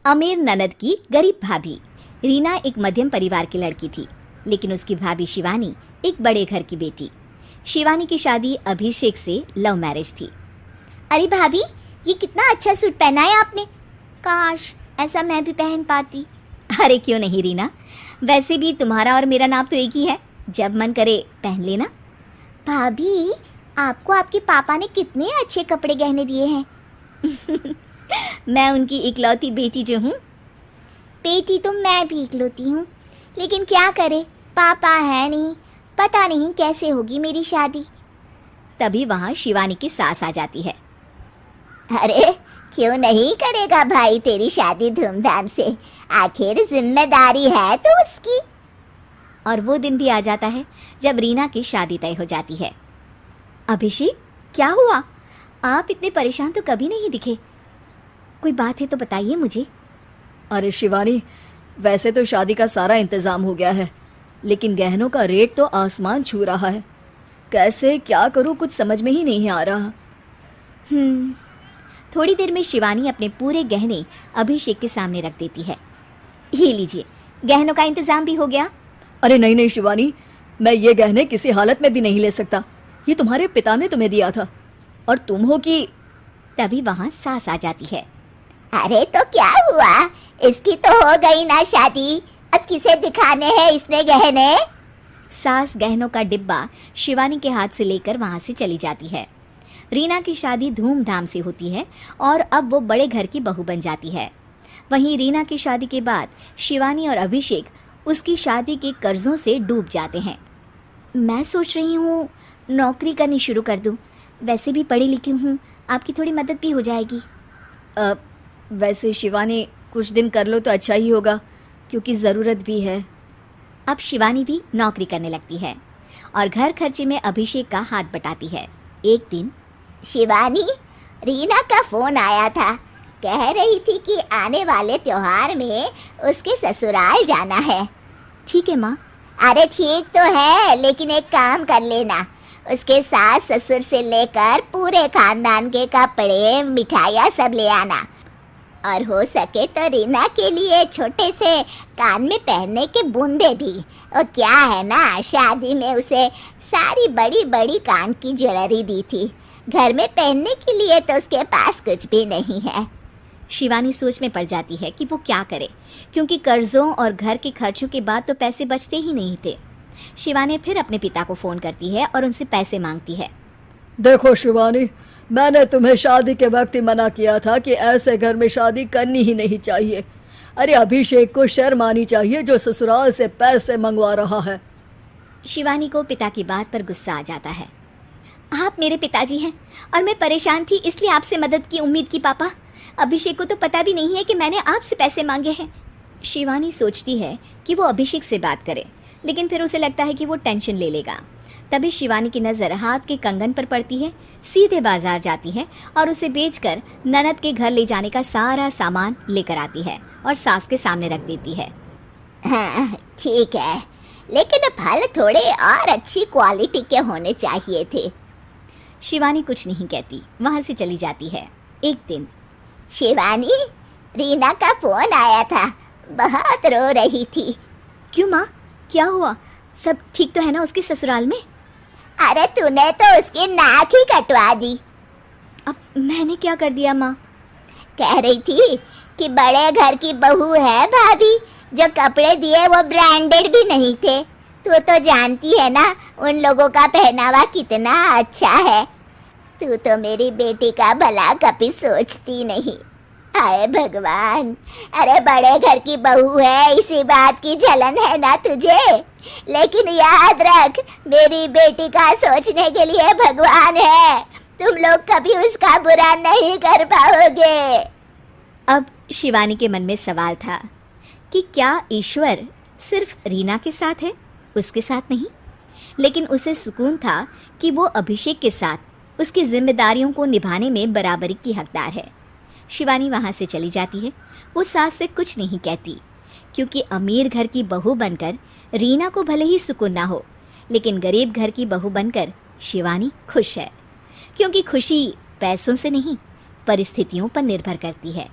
अमीर ननद की गरीब भाभी। रीना एक मध्यम परिवार की लड़की थी, लेकिन उसकी भाभी शिवानी एक बड़े घर की बेटी। शिवानी की शादी अभिषेक से लव मैरिज थी। अरे भाभी, ये कितना अच्छा सूट पहना है आपने। काश ऐसा मैं भी पहन पाती। अरे क्यों नहीं रीना, वैसे भी तुम्हारा और मेरा नाम तो एक ही है, जब मन करे पहन लेना। भाभी, आपको आपके पापा ने कितने अच्छे कपड़े गहने दिए हैं। मैं उनकी इकलौती बेटी जो हूँ। बेटी तो मैं भी इकलौती हूँ, लेकिन क्या करे, पापा है नहीं, पता नहीं कैसे होगी मेरी शादी। तभी वहाँ शिवानी की सास आ जाती है। अरे क्यों नहीं करेगा भाई तेरी शादी धूमधाम से, आखिर जिम्मेदारी है तो उसकी। और वो दिन भी आ जाता है जब रीना की शादी तय हो जाती है। अभिषेक, क्या हुआ? आप इतने परेशान तो कभी नहीं दिखे, कोई बात है तो बताइए मुझे। अरे शिवानी, वैसे तो शादी का सारा इंतज़ाम हो गया है, लेकिन गहनों का रेट तो आसमान छू रहा है। कैसे क्या करूँ, कुछ समझ में ही नहीं आ रहा। थोड़ी देर में शिवानी अपने पूरे गहने अभिषेक के सामने रख देती है। ये लीजिए, गहनों का इंतजाम भी हो गया। अरे नहीं नहीं शिवानी, मैं ये गहने किसी हालत में भी नहीं ले सकता। ये तुम्हारे पिता ने तुम्हें दिया था और तुम हो कि। तभी वहाँ सास आ जाती है। अरे तो क्या हुआ, इसकी तो हो गई ना शादी, अब किसे दिखाने हैं इसने गहने। सास गहनों का डिब्बा शिवानी के हाथ से लेकर वहाँ से चली जाती है। रीना की शादी धूमधाम से होती है और अब वो बड़े घर की बहू बन जाती है। वहीं रीना की शादी के बाद शिवानी और अभिषेक उसकी शादी के कर्जों से डूब जाते हैं। मैं सोच रही हूँ नौकरी करनी शुरू कर दूँ, वैसे भी पढ़ी लिखी हूँ, आपकी थोड़ी मदद भी हो जाएगी। वैसे शिवानी, कुछ दिन कर लो तो अच्छा ही होगा, क्योंकि ज़रूरत भी है। अब शिवानी भी नौकरी करने लगती है और घर खर्चे में अभिषेक का हाथ बटाती है। एक दिन शिवानी, रीना का फोन आया था, कह रही थी कि आने वाले त्योहार में उसके ससुराल जाना है। ठीक है माँ। अरे ठीक तो है, लेकिन एक काम कर लेना, उसके सास ससुर से लेकर पूरे खानदान के कपड़े मिठाइयाँ सब ले आना, और हो सके तो रीना के लिए छोटे से कान में पहनने के बूंदे भी। और क्या है ना, शादी में उसे सारी बड़ी बड़ी कान की ज्वेलरी दी थी, घर में पहनने के लिए तो उसके पास कुछ भी नहीं है। शिवानी सोच में पड़ जाती है कि वो क्या करे, क्योंकि कर्जों और घर के खर्चों के बाद तो पैसे बचते ही नहीं थे। शिवानी फिर अपने पिता को फ़ोन करती है और उनसे पैसे मांगती है। देखो शिवानी, मैंने तुम्हें शादी के वक्त ही मना किया था कि ऐसे घर में शादी करनी ही नहीं चाहिए। अरे अभिषेक को शर्म आनी चाहिए जो ससुराल से पैसे मंगवा रहा है। शिवानी को पिता की बात पर गुस्सा आ जाता है। आप मेरे पिताजी हैं और मैं परेशान थी, इसलिए आपसे मदद की उम्मीद की पापा। अभिषेक को तो पता भी नहीं है कि मैंने आपसे पैसे मांगे हैं। शिवानी सोचती है कि वो अभिषेक से बात करे, लेकिन फिर उसे लगता है कि वो टेंशन ले लेगा। तभी शिवानी की नज़र हाथ के कंगन पर पड़ती है। सीधे बाजार जाती है और उसे बेचकर ननद के घर ले जाने का सारा सामान लेकर आती है और सास के सामने रख देती है। हाँ ठीक है, लेकिन फल थोड़े और अच्छी क्वालिटी के होने चाहिए थे। शिवानी कुछ नहीं कहती, वहाँ से चली जाती है। एक दिन शिवानी, रीना का फोन आया था, बहुत रो रही थी। क्यों माँ, क्या हुआ? सब ठीक तो है ना उसके ससुराल में? अरे तूने तो उसकी नाक ही कटवा दी। अब मैंने क्या कर दिया माँ? कह रही थी कि बड़े घर की बहू है भाभी, जो कपड़े दिए वो ब्रांडेड भी नहीं थे। तू तो जानती है ना उन लोगों का पहनावा कितना अच्छा है। तू तो मेरी बेटी का भला कभी सोचती नहीं। हाय भगवान, अरे बड़े घर की बहू है, इसी बात की जलन है ना तुझे, लेकिन याद रख मेरी बेटी का सोचने के लिए भगवान है, तुम लोग कभी उसका बुरा नहीं कर पाओगे। अब शिवानी के मन में सवाल था कि क्या ईश्वर सिर्फ रीना के साथ है, उसके साथ नहीं? लेकिन उसे सुकून था कि वो अभिषेक के साथ उसकी जिम्मेदारियों को निभाने में बराबरी की हकदार है। शिवानी वहाँ से चली जाती है। वो सास से कुछ नहीं कहती, क्योंकि अमीर घर की बहू बनकर रीना को भले ही सुकून ना हो, लेकिन गरीब घर की बहू बनकर शिवानी खुश है, क्योंकि खुशी पैसों से नहीं परिस्थितियों पर निर्भर करती है।